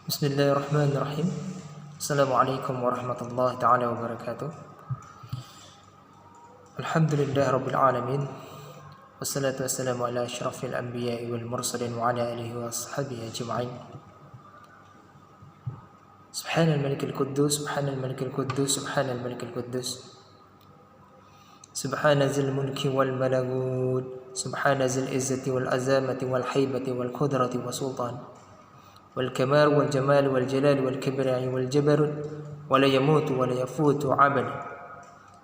Bismillahirrahmanirrahim. Assalamualaikum warahmatullahi ta'ala wabarakatuh. Alhamdulillah rabbil alamin. Wassalatu wassalamu ala asyrafil anbiya'i wal mursalin wa ala alihi wa ashabihi ajma'in. Subhanal malikil quddus, subhanal malikil quddus, subhanal malikil quddus. Subhana zil mulki wal malakut, subhana zil izzati wal azamati wal haibati wal qudrati wa sultan. والكمال والجمال والجلال والكبرياء والجبروت ولا يموت ولا يفوت عبد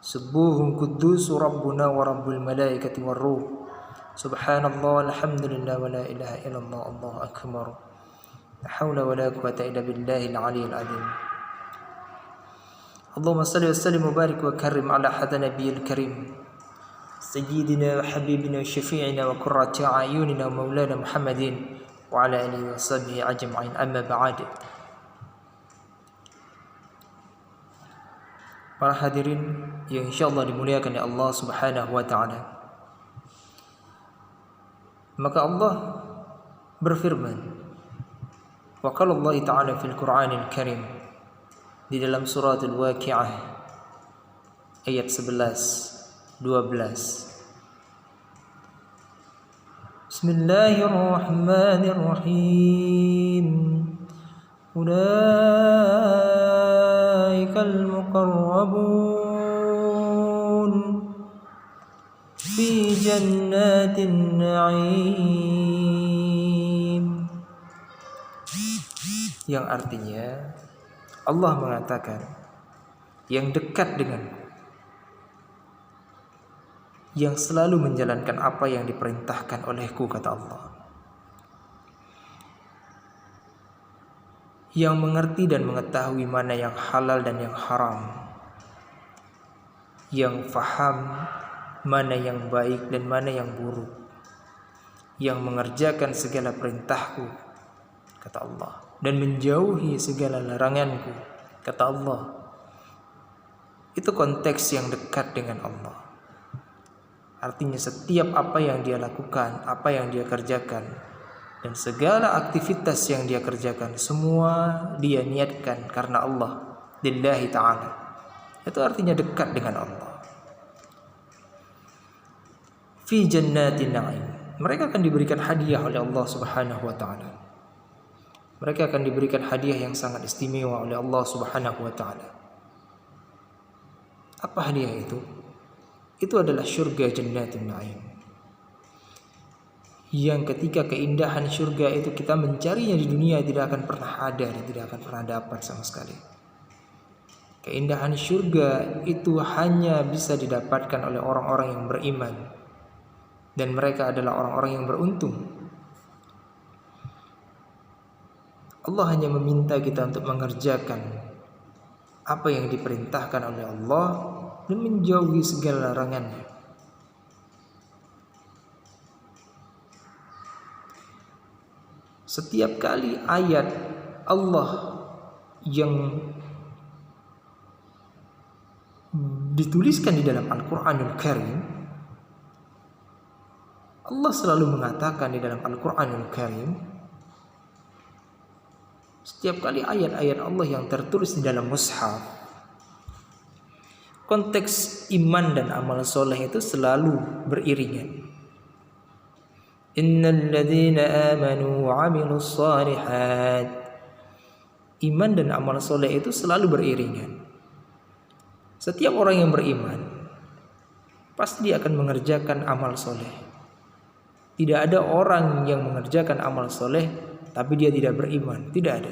سبوه قدوس ربنا ورب الملائكة والروح سبحان الله الحمد لله ولا إله إلا الله الله أكبر لا حول ولا قوة إلا بالله العلي العظيم. اللهم صل وسلم وبارك وكرم على حضرة النبي الكريم سيدنا وحبيبنا وشفيعنا وقرة أعيننا ومولانا محمد wa ala alihi wa sahbihi ajma'in, amma ba'd. Para hadirin yang insyaallah dimuliakan oleh Allah Subhanahu wa taala. Maka Allah berfirman, wa qala Allah ta'ala fil Qur'anil Karim di dalam surat Al-Waqi'ah ayat 11 12. Bismillahirrahmanirrahim. Ulaikal muqarrabun fi jannatin na'im. Yang artinya Allah mengatakan yang dekat denganku, yang selalu menjalankan apa yang diperintahkan olehku, kata Allah, yang mengerti dan mengetahui mana yang halal dan yang haram, yang faham mana yang baik dan mana yang buruk, yang mengerjakan segala perintahku, kata Allah, dan menjauhi segala laranganku, kata Allah. Itu konteks yang dekat dengan Allah. Artinya setiap apa yang dia lakukan, apa yang dia kerjakan, dan segala aktivitas yang dia kerjakan, semua dia niatkan karena Allah, lillahi ta'ala. Itu artinya dekat dengan Allah. Fi jannatin na'im. Mereka akan diberikan hadiah oleh Allah Subhanahu wa ta'ala. Mereka akan diberikan hadiah yang sangat istimewa oleh Allah Subhanahu wa ta'ala. Apa hadiah itu? Itu adalah syurga jannatin na'im, yang ketika keindahan syurga itu kita mencarinya di dunia tidak akan pernah ada dan tidak akan pernah dapat sama sekali. Keindahan syurga itu hanya bisa didapatkan oleh orang-orang yang beriman, dan mereka adalah orang-orang yang beruntung. Allah hanya meminta kita untuk mengerjakan apa yang diperintahkan oleh Allah dan menjauhi segala larangannya. Setiap kali ayat Allah yang dituliskan di dalam Al-Quranul Karim, Allah selalu mengatakan di dalam Al-Quranul Karim, setiap kali ayat-ayat Allah yang tertulis di dalam mushaf, konteks iman dan amal soleh itu selalu beriringan. Innal ladzina amanu wa 'amilus shalihat. Iman dan amal soleh itu selalu beriringan. Setiap orang yang beriman pasti dia akan mengerjakan amal soleh. Tidak ada orang yang mengerjakan amal soleh tapi dia tidak beriman, tidak ada.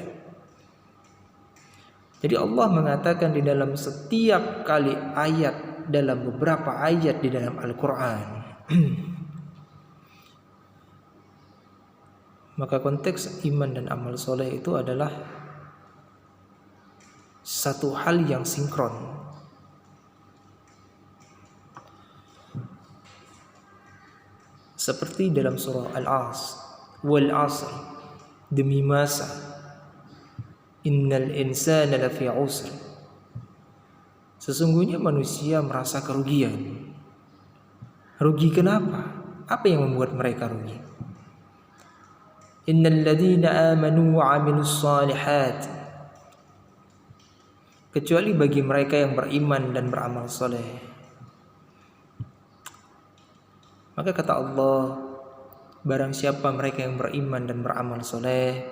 Jadi Allah mengatakan di dalam setiap kali ayat, dalam beberapa ayat di dalam Al-Quran, maka konteks iman dan amal soleh itu adalah satu hal yang sinkron. Seperti dalam surah Al-Asr, wal asr, demi masa, innal insana lafi usr. Sesungguhnya manusia merasa kerugian. Rugi kenapa? Apa yang membuat mereka rugi? innal ladzina amanu wa 'amilus shalihat, kecuali bagi mereka yang beriman dan beramal soleh. Maka kata Allah, barang siapa mereka yang beriman dan beramal soleh,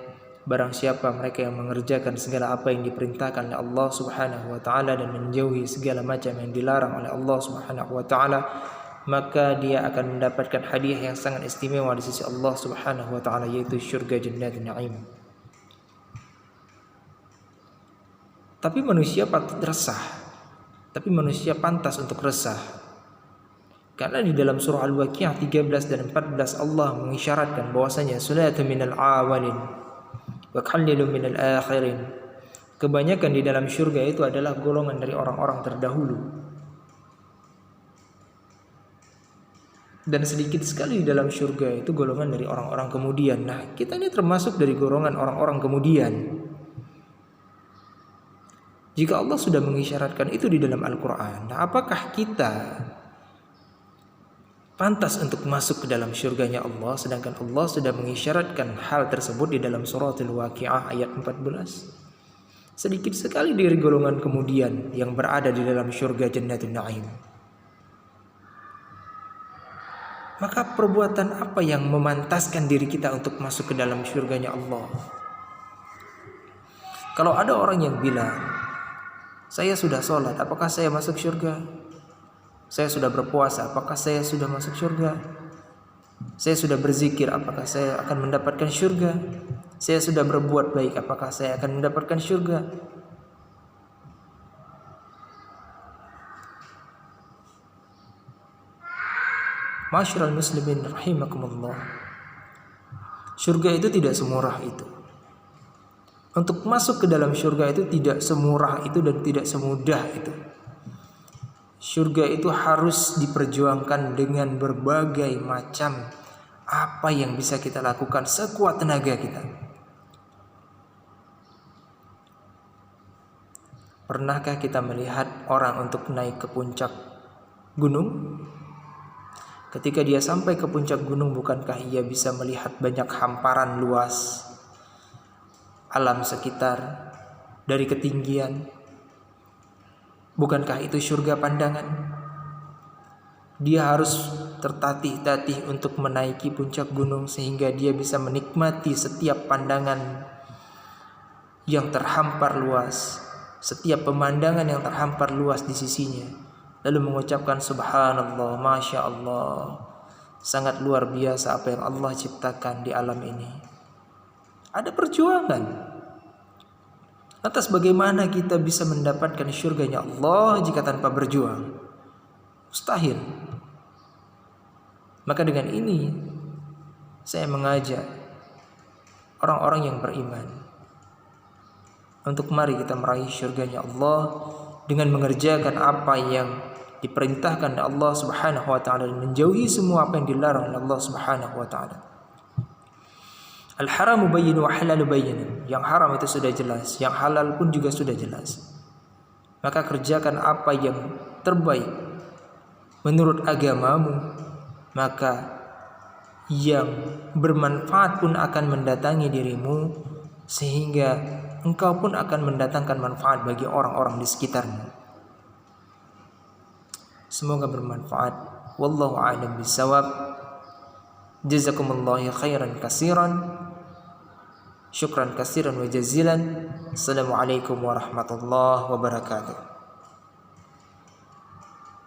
barang siapa mereka yang mengerjakan segala apa yang diperintahkan oleh Allah Subhanahu wa taala dan menjauhi segala macam yang dilarang oleh Allah Subhanahu wa taala, maka dia akan mendapatkan hadiah yang sangat istimewa di sisi Allah Subhanahu wa taala, yaitu surga Jannatul Na'im. Tapi manusia patut resah. Tapi manusia pantas untuk resah. Karena di dalam surah Al-Waqiah 13 dan 14 Allah mengisyaratkan bahwasanya sulatan minal awalin wa qalilun minal akhirin. Kebanyakan di dalam surga itu adalah golongan dari orang-orang terdahulu. Dan sedikit sekali di dalam surga itu golongan dari orang-orang kemudian. Nah, kita ini termasuk dari golongan orang-orang kemudian. Jika Allah sudah mengisyaratkan itu di dalam Al-Quran, nah apakah kita pantas untuk masuk ke dalam syurganya Allah, sedangkan Allah sudah mengisyaratkan hal tersebut di dalam surah Al-Waqiah ayat 14? Sedikit sekali dari golongan kemudian yang berada di dalam syurga Jannatul Na'im. Maka perbuatan apa yang memantaskan diri kita untuk masuk ke dalam syurganya Allah? Kalau ada orang yang bilang, saya sudah sholat, apakah saya masuk surga? Saya sudah berpuasa, apakah saya sudah masuk surga? Saya sudah berzikir, apakah saya akan mendapatkan surga? Saya sudah berbuat baik, apakah saya akan mendapatkan surga? Ma'asyiral muslimin rahimakumullah. Surga itu tidak semurah itu. Untuk masuk ke dalam surga itu tidak semurah itu dan tidak semudah itu. Surga itu harus diperjuangkan dengan berbagai macam apa yang bisa kita lakukan sekuat tenaga kita. Pernahkah kita melihat orang untuk naik ke puncak gunung? Ketika dia sampai ke puncak gunung, bukankah ia bisa melihat banyak hamparan luas alam sekitar dari ketinggian? Bukankah itu surga pandangan? Dia harus tertatih-tatih untuk menaiki puncak gunung sehingga dia bisa menikmati setiap pandangan yang terhampar luas, setiap pemandangan yang terhampar luas di sisinya, lalu mengucapkan subhanallah, masya Allah, sangat luar biasa apa yang Allah ciptakan di alam ini. Ada perjuangan. Lantas bagaimana kita bisa mendapatkan syurganya Allah jika tanpa berjuang? Mustahil. Maka dengan ini saya mengajak orang-orang yang beriman untuk mari kita meraih syurganya Allah dengan mengerjakan apa yang diperintahkan oleh Allah Subhanahu wa taala dan menjauhi semua apa yang dilarang oleh Allah Subhanahu wa taala. Al-haramu bayyin wa halalu bayyin. Yang haram itu sudah jelas, yang halal pun juga sudah jelas. Maka kerjakan apa yang terbaik menurut agamamu, maka yang bermanfaat pun akan mendatangi dirimu, sehingga engkau pun akan mendatangkan manfaat bagi orang-orang di sekitarmu. Semoga bermanfaat. Wallahu a'lam bishawab. Jazakumullahu khairan katsiran. Syukran katsiran wa jazilan. Assalamualaikum warahmatullahi wabarakatuh.